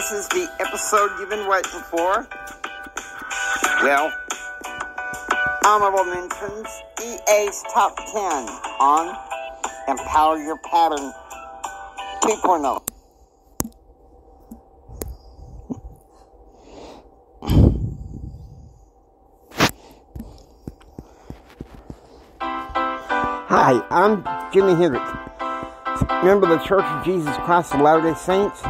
this is the episode you've been waiting for. Well, honorable mentions, EA's Top 10 on Empower Your Pattern 2.0. Hi, I'm Jimmy Hendricks, member of the Church of Jesus Christ of Latter-day Saints,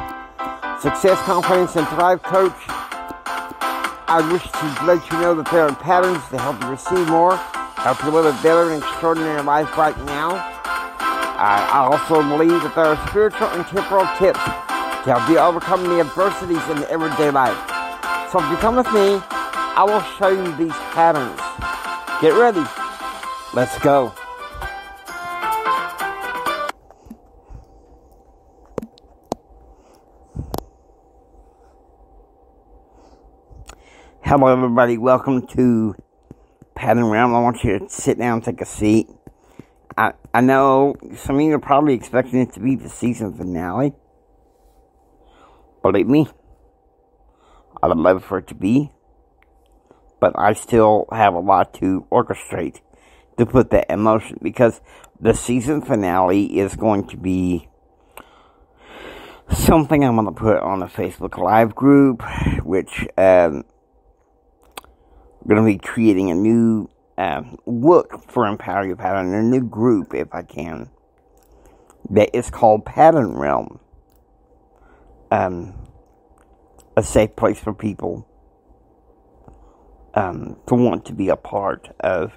Success, Confidence, and Thrive Coach. I wish to let you know that there are patterns to help you receive more, help you live a better and extraordinary life right now. I also believe that there are spiritual and temporal tips to help you overcome the adversities in the everyday life. So if you come with me, I will show you these patterns. Get ready. Let's go. Hello everybody, welcome to Pattern Realm. I want you to sit down and take a seat. I know some of you are probably expecting it to be the season finale. Believe me, I would love for it to be. But I still have a lot to orchestrate to put that in motion. Because the season finale is going to be something I'm going to put on a Facebook Live group. Which, I'm going to be creating a new look for Empower Your Pattern, a new group, if I can, that is called Pattern Realm. A safe place for people to want to be a part of.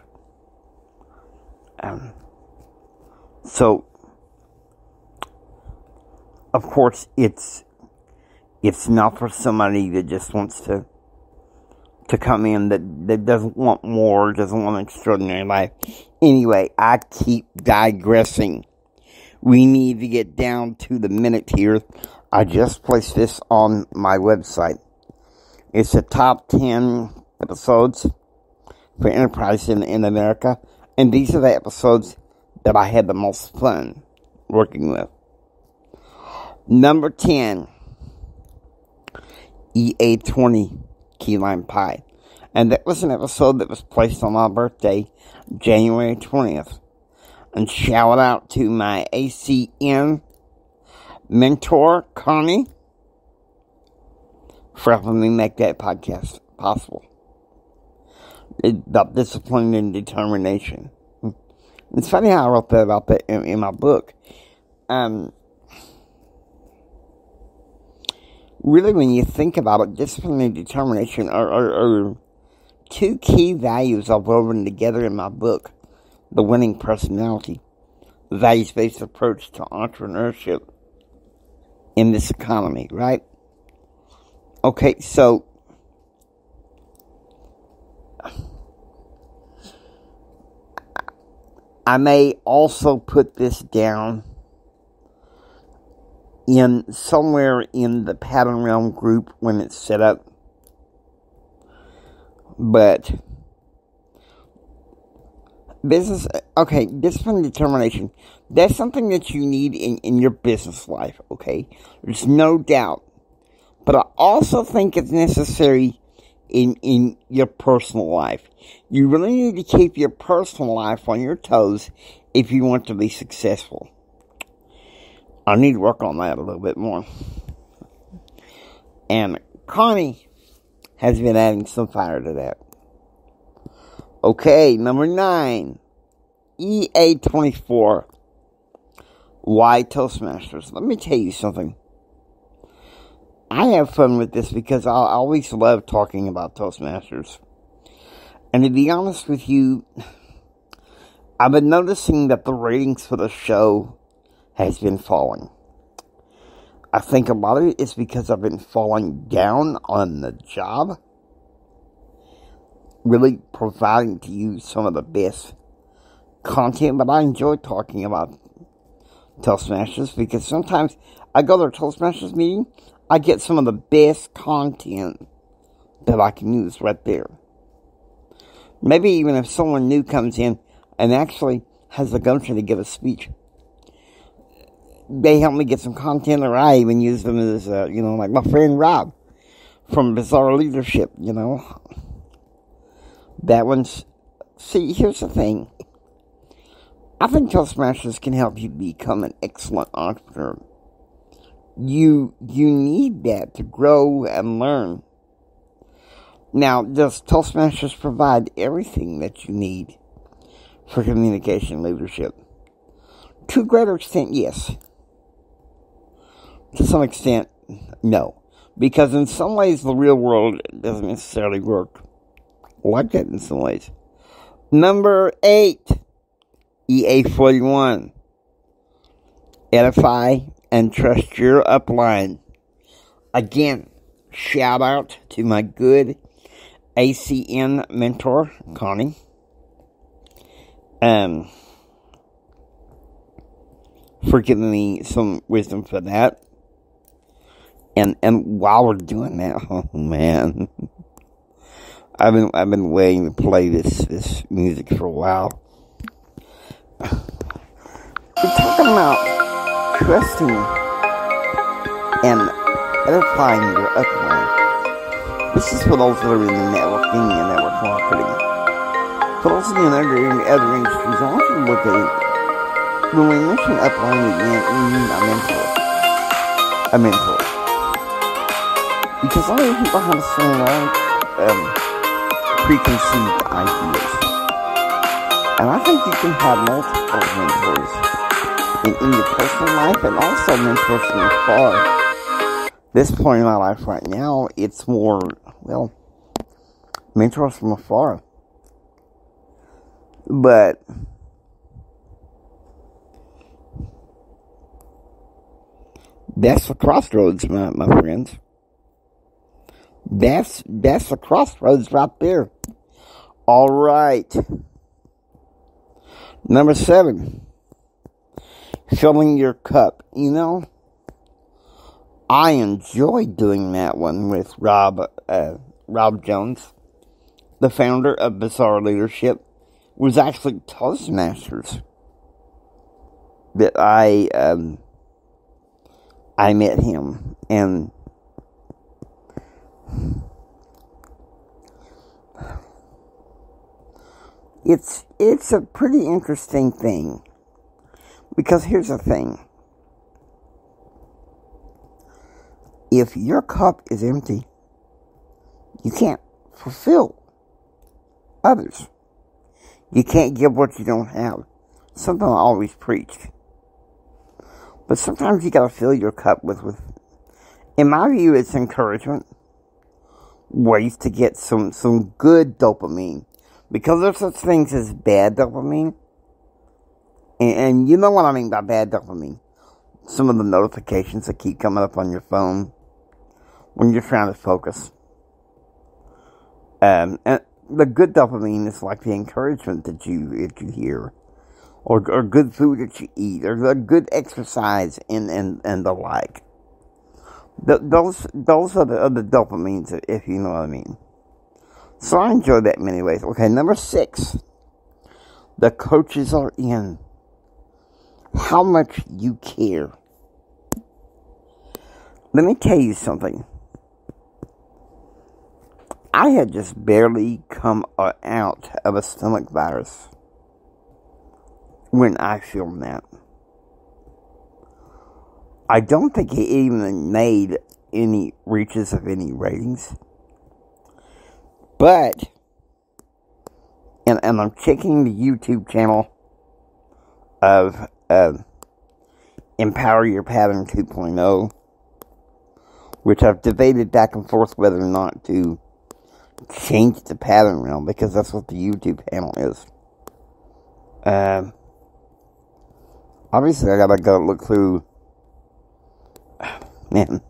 So, of course, it's not for somebody that just wants to come in that doesn't want more, doesn't want an extraordinary life. Anyway, I keep digressing. We need to get down to the minute here. I just placed this on my website. It's the top 10 episodes for enterprise in America. And these are the episodes that I had the most fun working with. Number 10, EA20. Key lime pie. And that was an episode that was placed on my birthday, January 20th. And shout out to my ACN mentor, Connie, for helping me make that podcast possible. About discipline and determination. It's funny how I wrote that about that in my book. Really, when you think about it, discipline and determination are two key values I've woven together in my book, The Winning Personality, the values-based approach to entrepreneurship in this economy, right? Okay, so I may also put this down in somewhere in the Pattern Realm group when it's set up. But discipline and determination, that's something that you need in your business life, okay? There's no doubt. But I also think it's necessary in your personal life. You really need to keep your personal life on your toes if you want to be successful. I need to work on that a little bit more. And Connie has been adding some fire to that. Okay, number 9. EA24. Why Toastmasters? Let me tell you something. I have fun with this because I always love talking about Toastmasters. And to be honest with you, I've been noticing that the ratings for the show has been falling. I think a lot of it is because I've been falling down on the job, really providing to you some of the best content. But I enjoy talking about Toastmasters because sometimes I go to a Toastmasters meeting, I get some of the best content that I can use right there. Maybe even if someone new comes in and actually has the gumption to give a speech, they help me get some content, or I even use them as, like my friend Rob from Bizarre Leadership, That one's... See, here's the thing. I think Toastmasters can help you become an excellent entrepreneur. You need that to grow and learn. Now, does Toastmasters provide everything that you need for communication leadership? To a greater extent, yes. To some extent, no. Because in some ways, the real world doesn't necessarily work like that in some ways. Number 8, EA41. Edify and trust your upline. Again, shout out to my good ACN mentor, Connie. For giving me some wisdom for that. And while we're doing that, oh man, I've been waiting to play this music for a while. We're talking about trusting and edifying your upline. This is for those that are in the networking and network marketing. For those of you that are in other industries, I want you to look at it. When we mention upline, we mean a mentor. A mentor. Because a lot of people have some preconceived ideas. And I think you can have multiple mentors in your personal life and also mentors from afar. This point in my life right now, it's more, mentors from afar. But that's the crossroads, my friends. That's the crossroads right there. All right. Number 7. Filling your cup. I enjoy doing that one with Rob Jones, the founder of Bizarre Leadership. Was actually Toastmasters that I met him, and it's a pretty interesting thing, because here's the thing. If your cup is empty, you can't fulfill others. You can't give what you don't have. Something I always preach. But sometimes you gotta fill your cup with, in my view, it's encouragement. Ways to get some good dopamine. Because there's such things as bad dopamine. And you know what I mean by bad dopamine. Some of the notifications that keep coming up on your phone when you're trying to focus. And the good dopamine is like the encouragement that you hear, or good food that you eat, or the good exercise and the like. Those are the dopamines, if you know what I mean. So I enjoy that in many ways. Okay, number 6. The coaches are in. How much you care. Let me tell you something. I had just barely come out of a stomach virus when I filmed that. I don't think it even made any reaches of any ratings. But, and I'm checking the YouTube channel of Empower Your Pattern 2.0, which I've debated back and forth whether or not to change the pattern realm, because that's what the YouTube channel is. Obviously I gotta go look through, man.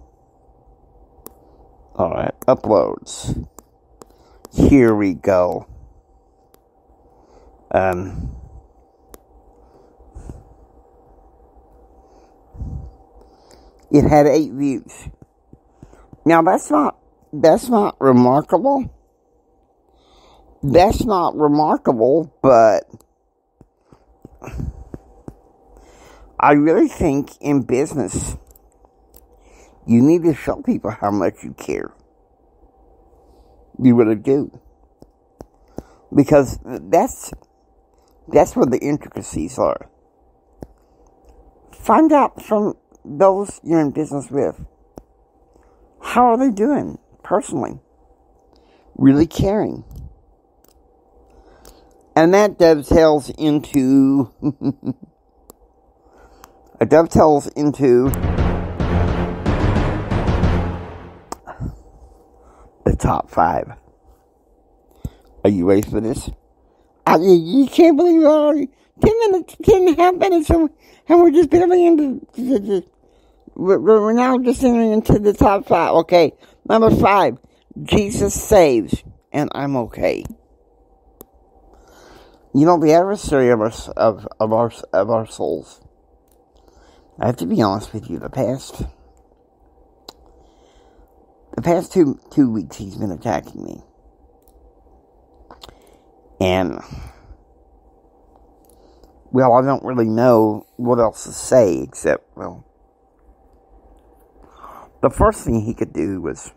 Alright, uploads. Here we go. It had 8 views. Now that's not remarkable. That's not remarkable, but I really think in business, you need to show people how much you care. You really do. Because that's where the intricacies are. Find out from those you're in business with. How are they doing personally? Really caring. And that dovetails into the top 5. Are you ready for this? You can't believe it already. 10.5 minutes, and we're just barely into we're now just entering into the top 5. Okay, number 5, Jesus saves, and I'm okay. You know, the adversary of our souls. I have to be honest with you. The past 2 weeks, he's been attacking me, and well, I don't really know what else to say except, well, the first thing he could do was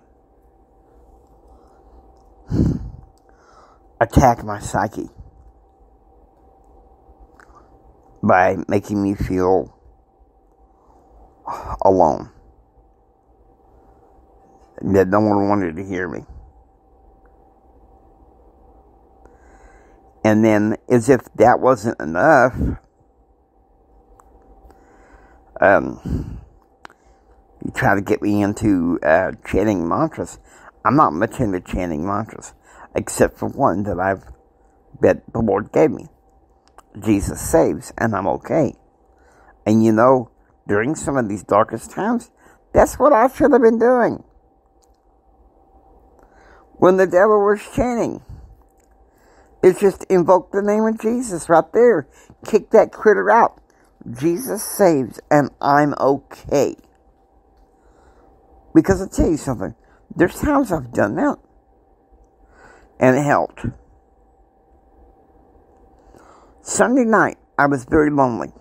attack my psyche by making me feel alone. That no one wanted to hear me. And then, as if that wasn't enough, you try to get me into chanting mantras. I'm not much into chanting mantras, except for one that the Lord gave me. Jesus saves, and I'm okay. And you know, during some of these darkest times, that's what I should have been doing. When the devil was chanting, it's just invoke the name of Jesus right there. Kick that critter out. Jesus saves, and I'm okay. Because I'll tell you something. There's times I've done that, and it helped. Sunday night, I was very lonely.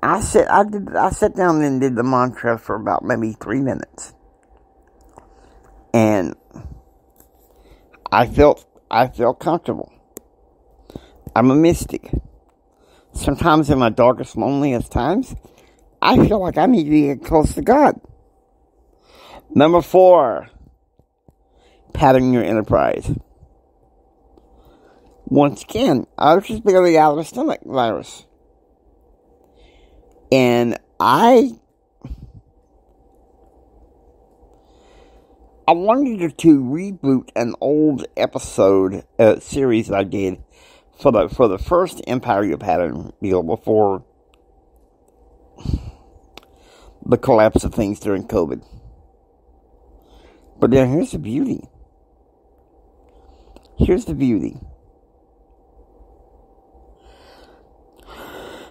I sat down and did the mantra for about maybe 3 minutes. And I felt comfortable. I'm a mystic. Sometimes in my darkest, loneliest times, I feel like I need to get close to God. Number 4, pattern your enterprise. Once again, I was just barely out of a stomach virus. And I wanted to reboot an old episode series I did for the first Empire Your Pattern deal before the collapse of things during COVID. But then here's the beauty.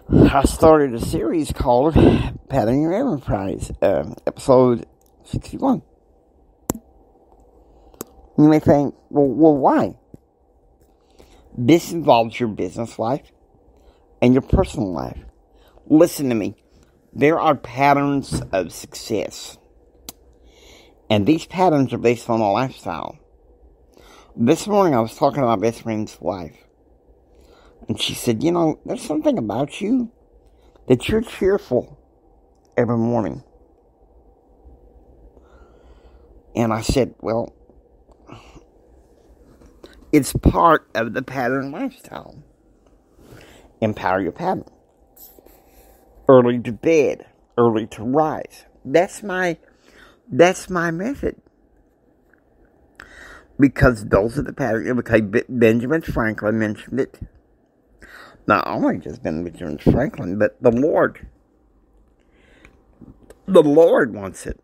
I started a series called Pattern Your Enterprise, episode 61. You may think, well, why? This involves your business life and your personal life. Listen to me. There are patterns of success. And these patterns are based on a lifestyle. This morning I was talking to my best friend's wife. And she said, you know, there's something about you that you're cheerful every morning. And I said, well, it's part of the pattern lifestyle. Empower your pattern. Early to bed, early to rise. That's my method. Because those are the patterns. Okay, Benjamin Franklin mentioned it. Not only just Benjamin Franklin, but the Lord. The Lord wants it.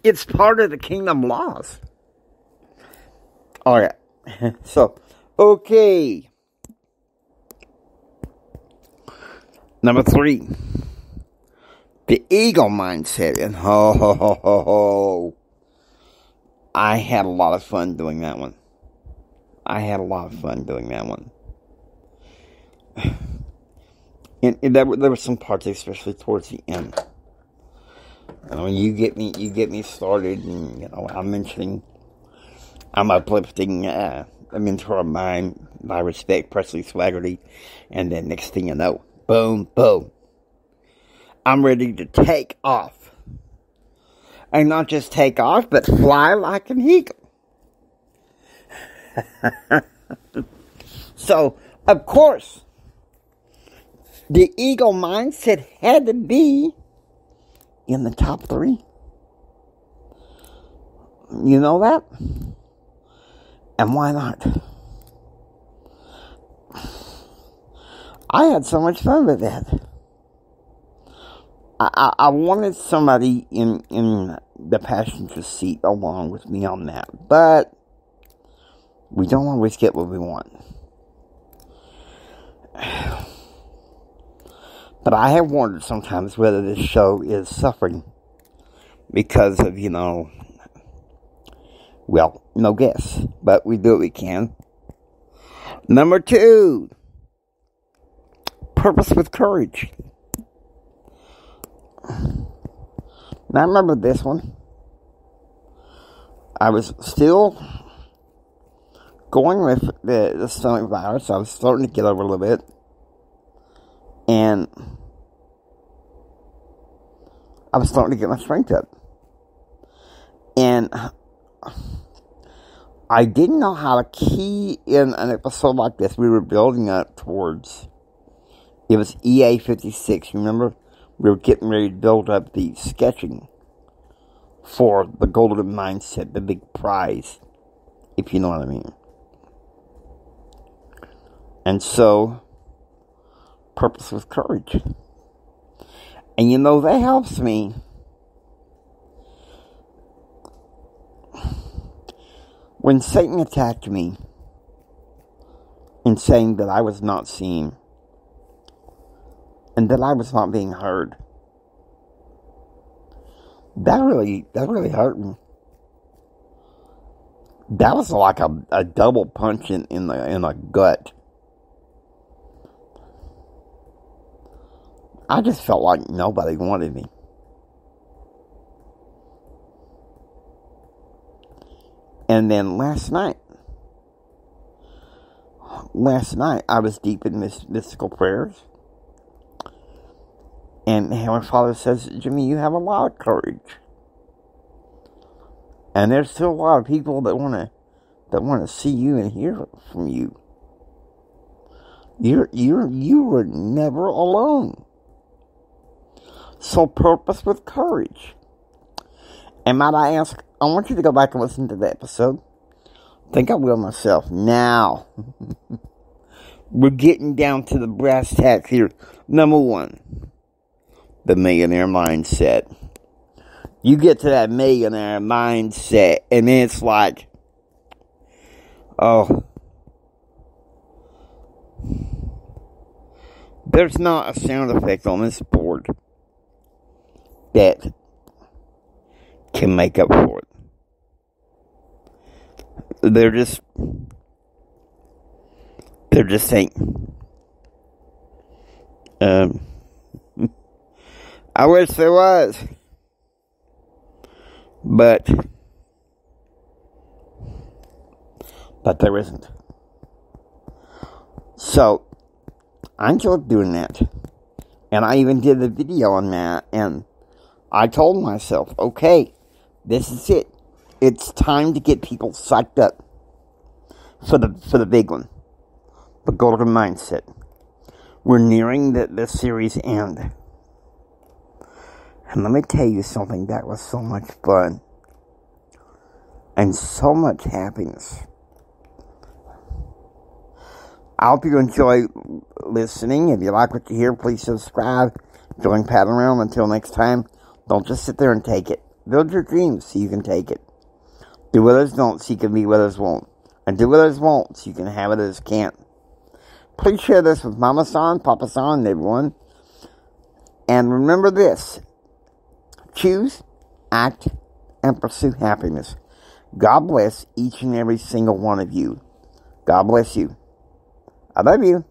It's part of the kingdom laws. Alright. So, okay. Number 3. The ego mindset. And I had a lot of fun doing that one. And there were some parts, especially towards the end. When you get me started, and I'm uplifting a mentor of mine, I respect Presley Swaggerty, and then next thing you know, boom, boom, I'm ready to take off, and not just take off, but fly like an eagle. So, of course, the eagle mindset had to be in the top 3. You know that? And why not? I had so much fun with that. I wanted somebody in the passenger seat along with me on that. But we don't always get what we want. But I have wondered sometimes whether this show is suffering because of, well, no guess. But we do what we can. Number 2, purpose with courage. Now, I remember this one. I was still going with the stomach virus. I was starting to get over a little bit. And I was starting to get my strength up. And I didn't know how to key in an episode like this. We were building up towards, it was EA 56. Remember? We were getting ready to build up the sketching for the golden mindset, the big prize, if you know what I mean. And so, purpose with courage. And that helps me. When Satan attacked me in saying that I was not seen and that I was not being heard, that really hurt me. That was like a double punch in the gut. I just felt like nobody wanted me. And then last night I was deep in mystical prayers. And Heavenly Father says, Jimmy, you have a lot of courage. And there's still a lot of people that want to see you and hear from you. You were never alone. So purpose with courage. And might I ask, I want you to go back and listen to the episode. I think I will myself. Now, we're getting down to the brass tacks here. Number 1, the millionaire mindset. You get to that millionaire mindset, and it's like, oh, there's not a sound effect on this board that can make up for it. There just ain't. I wish there was. But there isn't. So, I enjoyed doing that. And I even did a video on that. And I told myself, okay, this is it. It's time to get people psyched up for the big one. The golden mindset. We're nearing the series end. And let me tell you something, that was so much fun. And so much happiness. I hope you enjoy listening. If you like what you hear, please subscribe. Join Pat Around. Until next time, don't just sit there and take it. Build your dreams so you can take it. Do what others don't so you can be what others won't. And do what others won't so you can have what others can't. Please share this with Mama San, Papa San, and everyone. And remember this. Choose, act, and pursue happiness. God bless each and every single one of you. God bless you. I love you.